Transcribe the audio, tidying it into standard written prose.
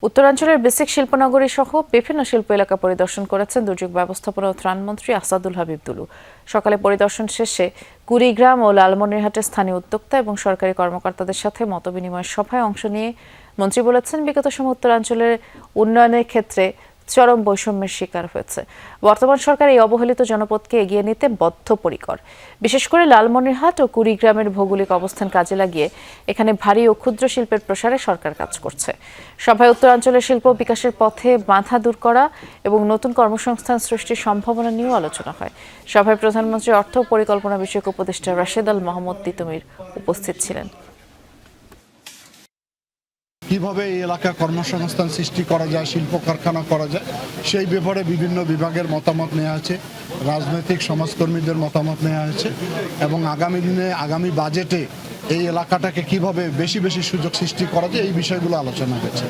উত্তরাঞ্চলের বেসিক শিল্পনগরী সহ বিভিন্ন শিল্প এলাকা পরিদর্শন করেছেন দুর্যোগ ব্যবস্থাপনা ও ত্রাণমন্ত্রী আসাদুল হাবিব দুলু। সকালে পরিদর্শন শেষে কুড়িগ্রাম ও লালমনিরহাটের স্থানীয় উদ্যোক্তা এবং সরকারি কর্মকর্তাদের সাথে মতবিনিময় সভায় অংশ নিয়ে মন্ত্রী বলেছেন, বিগত সময় উত্তরাঞ্চলের উন্নয়নের ক্ষেত্রে চরম বৈষম্যের শিকার হয়েছে। বর্তমান সরকার এই অবহেলিত জনপদকে এগিয়ে নিতে বদ্ধপরিকর। বিশেষ করে লালমনিরহাট ও কুড়িগ্রামের ভৌগোলিক অবস্থান কাজে লাগিয়ে এখানে ভারী ও ক্ষুদ্র শিল্পের প্রসারে সরকার কাজ করছে। সভায় উত্তরাঞ্চলের শিল্প বিকাশের পথে বাধা দূর করা এবং নতুন কর্মসংস্থান সৃষ্টির সম্ভাবনা নিয়েও আলোচনা হয়। সভায় প্রধানমন্ত্রী অর্থ ও পরিকল্পনা বিষয়ক উপদেষ্টা রাশেদ আল মোহাম্মদ তিতুমির উপস্থিত ছিলেন। কিভাবে এই এলাকায় কর্মসংস্থান সৃষ্টি করা যায়, শিল্প কারখানা করা যায়, সেই ব্যাপারে বিভিন্ন বিভাগের মতামত নেওয়া হয়েছে, রাজনৈতিক সমাজকর্মীদের মতামত নেওয়া হয়েছে এবং আগামী দিনে আগামী বাজেটে এই এলাকাটাকে কিভাবে বেশি বেশি সুযোগ সৃষ্টি করা যায় এই বিষয়গুলো আলোচনা হয়েছে।